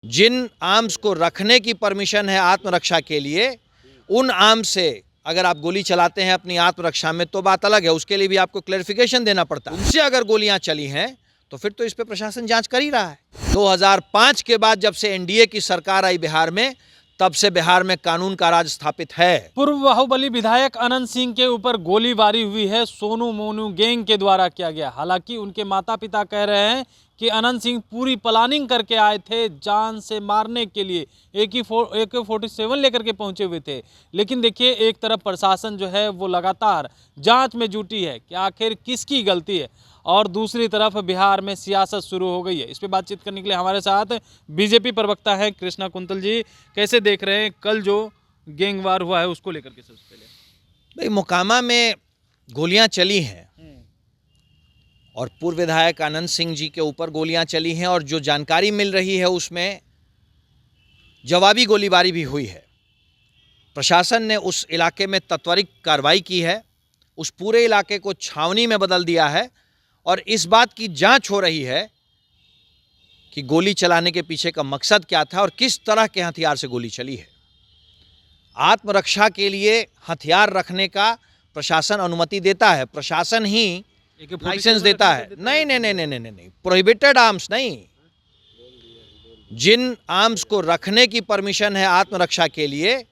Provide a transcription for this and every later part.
जिन arms को रखने की परमिशन है आत्मरक्षा के लिए, उन आर्म्स से अगर आप गोली चलाते हैं अपनी आत्मरक्षा में तो बात अलग है, उसके लिए भी आपको क्लैरिफिकेशन देना पड़ता है। उनसे अगर गोलियां चली हैं तो फिर तो इस पे प्रशासन जांच कर ही रहा है। 2005 के बाद जब से एनडीए की सरकार आई बिहार में, तब से बिहार में कानून का राज स्थापित है। पूर्व बाहुबली विधायक अनंत सिंह के ऊपर गोलीबारी हुई है, सोनू मोनू गैंग के द्वारा किया गया। हालांकि उनके माता पिता कह रहे हैं कि अनंत सिंह पूरी प्लानिंग करके आए थे, जान से मारने के लिए AK-47 लेकर के पहुंचे हुए थे। लेकिन देखिए, एक तरफ प्रशासन जो है वो लगातार जांच में जुटी है कि आखिर किसकी गलती है, और दूसरी तरफ बिहार में सियासत शुरू हो गई है। इस पर बातचीत करने के लिए हमारे साथ बीजेपी प्रवक्ता हैं कृष्णा कुंतल जी। कैसे देख रहे हैं कल जो गैंगवार हुआ है उसको लेकर के? सबसे पहले भाई, मोकामा में गोलियां चली हैं और पूर्व विधायक अनंत सिंह जी के ऊपर गोलियां चली हैं, और जो जानकारी मिल रही है उसमें जवाबी गोलीबारी भी हुई है। प्रशासन ने उस इलाके में त्वरित कार्रवाई की है, उस पूरे इलाके को छावनी में बदल दिया है, और इस बात की जांच हो रही है कि गोली चलाने के पीछे का मकसद क्या था और किस तरह के हथियार से गोली चली है। आत्मरक्षा के लिए हथियार रखने का प्रशासन अनुमति देता है, प्रशासन ही लाइसेंस देता है। नहीं नहीं नहीं नहीं नहीं नहीं, प्रोहिबिटेड आर्म्स नहीं। जिन आर्म्स को रखने की परमिशन है आत्मरक्षा के लिए,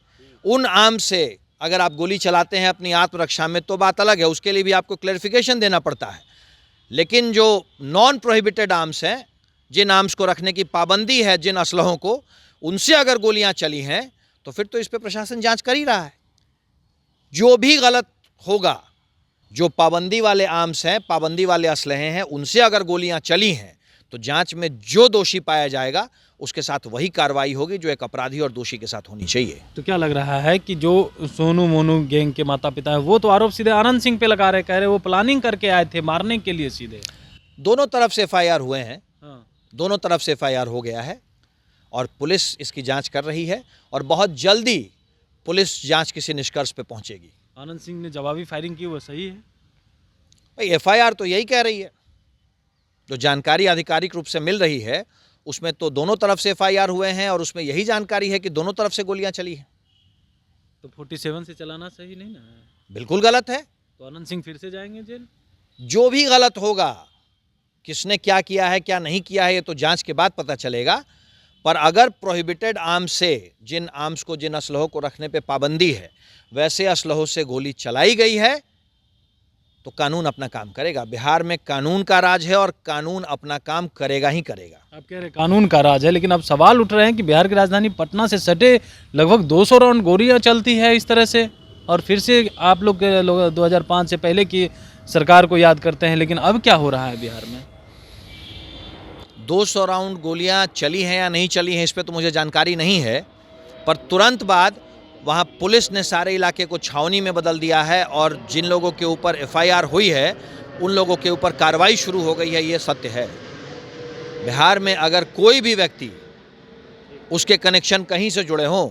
उन आर्म्स से अगर आप गोली चलाते हैं अपनी आत्मरक्षा में तो बात अलग है, उसके लिए भी आपको क्लैरिफिकेशन देना पड़ता है। लेकिन जो नॉन प्रोहिबिटेड आर्म्स हैं, जिन आर्म्स को रखने की पाबंदी है, जिन असलहों को, उनसे अगर गोलियां चली हैं तो फिर तो इस पे प्रशासन जांच कर ही रहा है। जो भी गलत होगा, जो पाबंदी वाले आर्म्स हैं, पाबंदी वाले असलहे हैं, उनसे अगर गोलियां चली हैं तो जांच में जो दोषी पाया जाएगा उसके साथ वही कार्रवाई होगी जो एक अपराधी और दोषी के साथ होनी चाहिए। तो क्या लग रहा है कि जो सोनू मोनू गैंग के माता पिता है वो तो आरोप सीधे अनंत सिंह पे लगा रहे, कह रहे वो प्लानिंग करके आए थे मारने के लिए सीधे। दोनों तरफ से FIR हुए हैं। हाँ। दोनों तरफ से FIR हो गया है और पुलिस इसकी जांच कर रही है, और बहुत जल्दी पुलिस जांच किसी निष्कर्ष पे पहुंचेगी। अनंत सिंह ने जवाबी फायरिंग की, वो सही है? भाई, FIR तो यही कह रही है, जो जानकारी आधिकारिक रूप से मिल रही है उसमें तो दोनों तरफ से FIR हुए हैं, और उसमें यही जानकारी है कि दोनों तरफ से गोलियां चली हैं। तो 47 से चलाना सही नहीं ना? बिल्कुल गलत है। तो अनंत सिंह फिर से जाएंगे जेल? जो भी गलत होगा, किसने क्या किया है क्या नहीं किया है ये तो जांच के बाद पता चलेगा। पर अगर प्रोहिबिटेड आर्म्स से, जिन आर्म्स को, जिन असलहों को रखने पे पाबंदी है, वैसे असलहों से गोली चलाई गई है तो कानून अपना काम करेगा। बिहार में कानून का राज है और कानून अपना काम करेगा ही करेगा। आप कह रहे कानून का राज है, लेकिन अब सवाल उठ रहे हैं कि बिहार की राजधानी पटना से सटे लगभग 200 राउंड गोलियां चलती है इस तरह से, और फिर से आप लोग 2005 से पहले की सरकार को याद करते हैं, लेकिन अब क्या हो रहा है बिहार में? 200 राउंड गोलियां चली हैं या नहीं चली हैं इस पर तो मुझे जानकारी नहीं है, पर तुरंत बाद वहां पुलिस ने सारे इलाके को छावनी में बदल दिया है, और जिन लोगों के ऊपर FIR हुई है उन लोगों के ऊपर कार्रवाई शुरू हो गई है, ये सत्य है। बिहार में अगर कोई भी व्यक्ति, उसके कनेक्शन कहीं से जुड़े हों,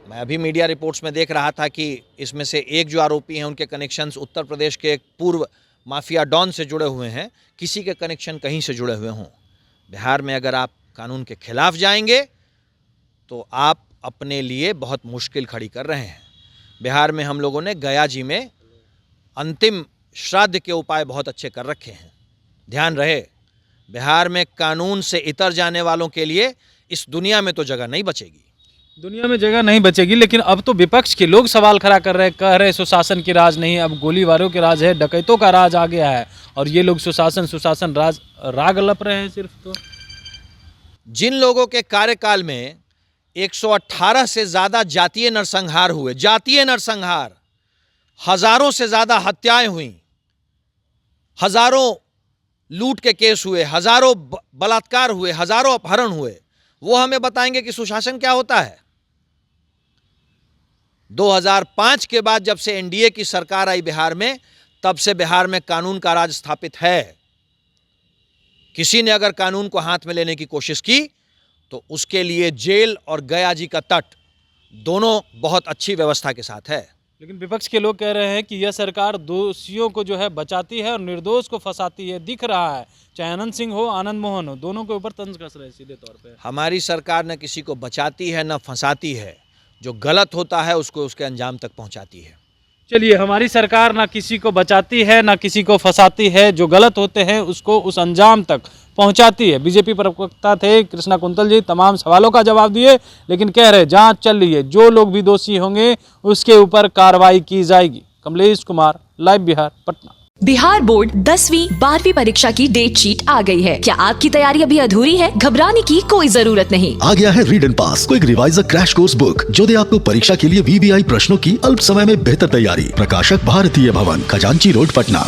मैं अभी मीडिया रिपोर्ट्स में देख रहा था कि इसमें से एक जो आरोपी हैं उनके कनेक्शंस उत्तर प्रदेश के एक पूर्व माफिया डॉन से जुड़े हुए हैं, किसी के कनेक्शन कहीं से जुड़े हुए हों, बिहार में अगर आप कानून के खिलाफ जाएंगे तो आप अपने लिए बहुत मुश्किल खड़ी कर रहे हैं। बिहार में हम लोगों ने गया जी में अंतिम श्राद्ध के उपाय बहुत अच्छे कर रखे हैं। ध्यान रहे, बिहार में कानून से इतर जाने वालों के लिए इस दुनिया में तो जगह नहीं बचेगी। दुनिया में जगह नहीं बचेगी, लेकिन अब तो विपक्ष के लोग सवाल खड़ा कर रहे हैं, कह रहे सुशासन की राज नहीं, अब गोलीबारों के राज है, डकैतों का राज आ गया है, और ये लोग सुशासन राग लप रहे हैं सिर्फ। तो जिन लोगों के कार्यकाल में 118 से ज्यादा जातीय नरसंहार हुए, जातीय नरसंहार, हजारों से ज्यादा हत्याएं हुई, हजारों लूट के केस हुए, हजारों बलात्कार हुए, हजारों अपहरण हुए, वो हमें बताएंगे कि सुशासन क्या होता है? 2005 के बाद जब से एनडीए की सरकार आई बिहार में, तब से बिहार में कानून का राज स्थापित है। किसी ने अगर कानून को हाथ में लेने की कोशिश की तो उसके लिए जेल और गया जी का तट दोनों बहुत अच्छी व्यवस्था के साथ है। लेकिन विपक्ष के लोग कह रहे हैं कि यह सरकार दोषियों को जो है बचाती है और निर्दोष को फंसाती है। दिख रहा है चाहे अनंत सिंह हो आनंद मोहन हो, दोनों के ऊपर तंज कस रहे सीधे तौर पे। हमारी सरकार न किसी को बचाती है न फंसाती है, जो गलत होता है उसको उसके अंजाम तक पहुंचाती है। चलिए, हमारी सरकार ना किसी को बचाती है ना किसी को फंसाती है, जो गलत होते हैं उसको उस अंजाम तक पहुंचाती है। बीजेपी प्रवक्ता थे कृष्णा कुंतल जी, तमाम सवालों का जवाब दिए, लेकिन कह रहे जांच चल रही है, जो लोग भी दोषी होंगे उसके ऊपर कार्रवाई की जाएगी। कमलेश कुमार, लाइव बिहार, पटना। बिहार बोर्ड 10वीं 12वीं परीक्षा की डेट शीट आ गई है। क्या आपकी तैयारी अभी अधूरी है? घबराने की कोई जरूरत नहीं। आ गया है read and pass, quick reviser crash course book, जो दे आपको परीक्षा के लिए VVI प्रश्नों की अल्प समय में बेहतर तैयारी। प्रकाशक भारतीय भवन, खजांची रोड, पटना।